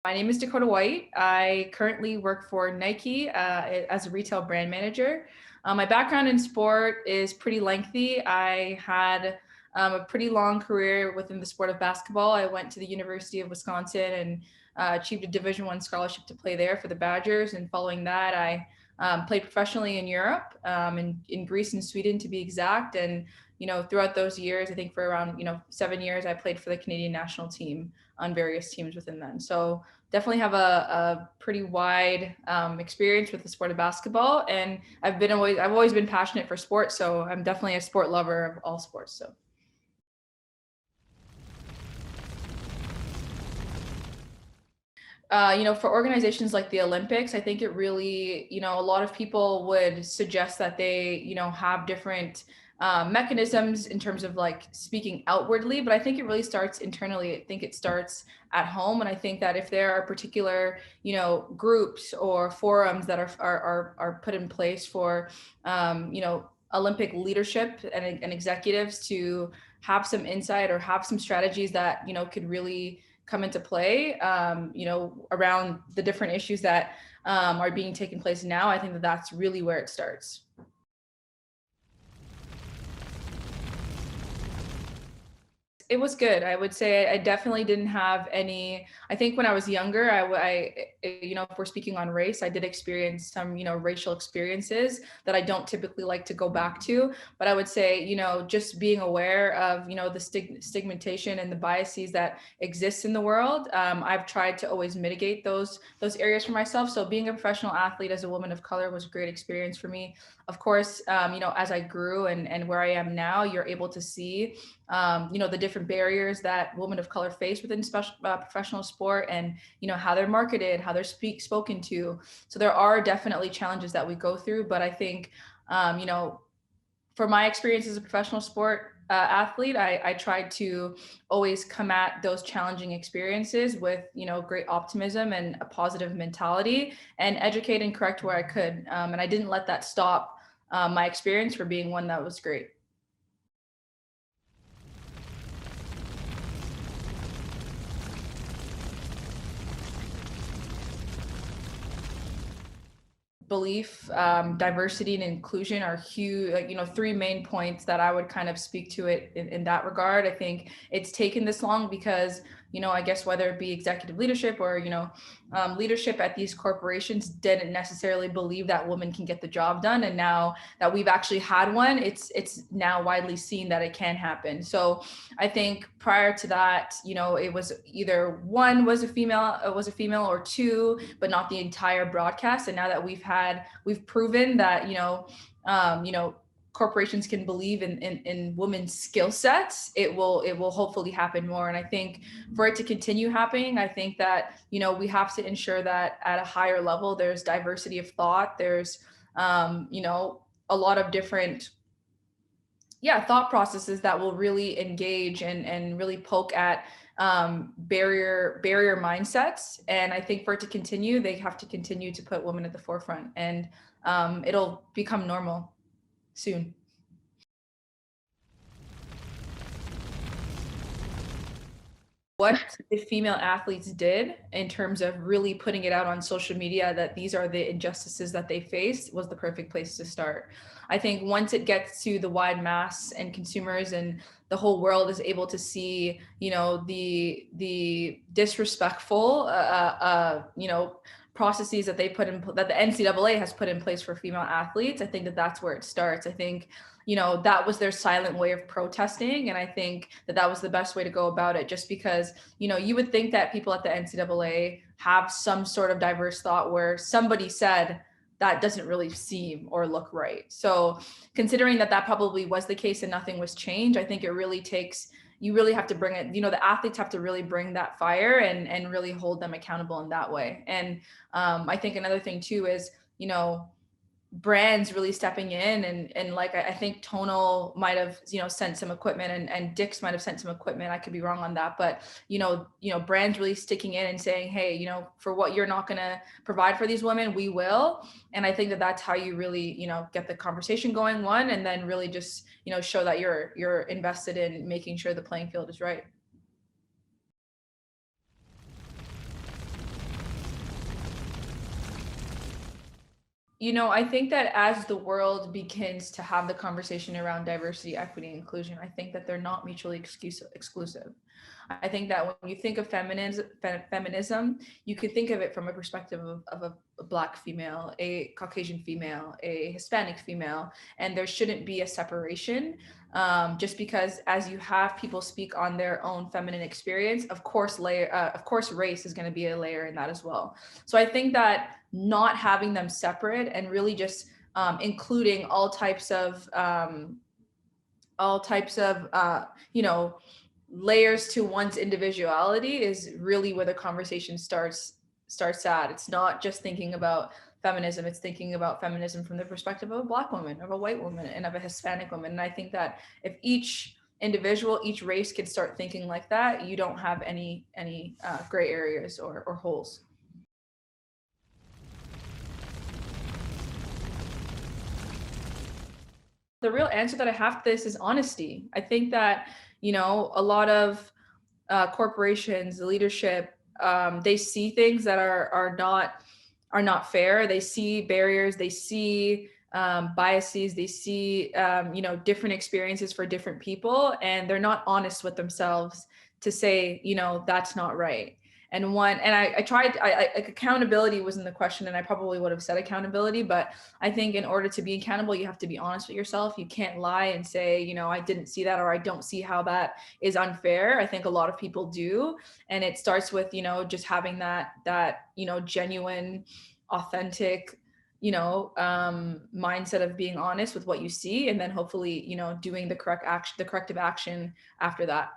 My name is Dakota Whyte. I currently work for Nike as a retail brand manager. My background in sport is pretty lengthy. I had a pretty long career within the sport of basketball. I went to the University of Wisconsin and achieved a Division I scholarship to play there for the Badgers. And following that, I played professionally in Europe, in Greece and Sweden to be exact. And throughout those years, I think for around 7 years, I played for the Canadian national team on various teams within them. So definitely have a pretty wide experience with the sport of basketball, and I've always been passionate for sports, so I'm definitely a sport lover of all sports. So. For organizations like the Olympics, I think it really, a lot of people would suggest that they, have different mechanisms in terms of like speaking outwardly, but I think it really starts internally. I think it starts at home. And I think that if there are particular, groups or forums that are put in place for, Olympic leadership and executives to have some insight or have some strategies that, could really come into play, around the different issues that are being taken place now, I think that that's really where it starts. It was good. I would say I definitely didn't have any. I think when I was younger, if we're speaking on race, I did experience some, racial experiences that I don't typically like to go back to. But I would say, just being aware of, the stigmatization and the biases that exist in the world. I've tried to always mitigate those areas for myself. So being a professional athlete as a woman of color was a great experience for me. Of course, as I grew and where I am now, you're able to see, the different barriers that women of color face within professional sport, and how they're marketed, how they're spoken to. So there are definitely challenges that we go through, but I think for my experience as a professional sport athlete, I tried to always come at those challenging experiences with great optimism and a positive mentality, and educate and correct where I could, and I didn't let that stop my experience for being one that was great. Belief, diversity, and inclusion are huge, like, three main points that I would kind of speak to it in that regard. I think it's taken this long because, I guess whether it be executive leadership or, leadership at these corporations didn't necessarily believe that women can get the job done. And now that we've actually had one, it's now widely seen that it can happen. So I think prior to that, it was either one was a female, or two, but not the entire broadcast. And now that we've proven that, corporations can believe in women's skill sets, it will hopefully happen more. And I think for it to continue happening, I think that, we have to ensure that at a higher level, there's diversity of thought. There's, a lot of different thought processes that will really engage and really poke at barrier mindsets. And I think for it to continue, they have to continue to put women at the forefront, and it'll become normal soon. What the female athletes did in terms of really putting it out on social media that these are the injustices that they face was the perfect place to start. I think once it gets to the wide mass and consumers and the whole world is able to see, the disrespectful, processes that they that the NCAA has put in place for female athletes, I think that that's where it starts. I think, that was their silent way of protesting. And I think that was the best way to go about it, just because, you would think that people at the NCAA have some sort of diverse thought where somebody said that doesn't really seem or look right. So considering that probably was the case and nothing was changed, I think it really takes, you really have to bring it, the athletes have to really bring that fire and really hold them accountable in that way. And I think another thing too is, brands really stepping in and like, I think Tonal might have, sent some equipment and Dick's might have sent some equipment. I could be wrong on that, but, brands really sticking in and saying, hey, for what you're not going to provide for these women, we will. And I think that that's how you really, get the conversation going, one, and then really just, show that you're invested in making sure the playing field is right. I think that as the world begins to have the conversation around diversity, equity, and inclusion, I think that they're not mutually exclusive. I think that when you think of feminism, you could think of it from a perspective of a Black female, a Caucasian female, a Hispanic female, and there shouldn't be a separation. Just because as you have people speak on their own feminine experience, of course, race is going to be a layer in that as well. So I think that not having them separate and really just including all types of layers to one's individuality is really where the conversation starts at. It's not just thinking about feminism, it's thinking about feminism from the perspective of a Black woman, of a white woman, and of a Hispanic woman. And I think that if each individual, each race can start thinking like that, you don't have any gray areas or holes. The real answer that I have to this is honesty. I think that, a lot of corporations, the leadership, they see things that are not fair. They see barriers. They see biases. They see different experiences for different people, and they're not honest with themselves to say that's not right. And I tried. Like, accountability was in the question, and I probably would have said accountability, but I think in order to be accountable, you have to be honest with yourself. You can't lie and say, I didn't see that, or I don't see how that is unfair. I think a lot of people do. And it starts with, just having that genuine, authentic, mindset of being honest with what you see. And then hopefully, doing the corrective action after that.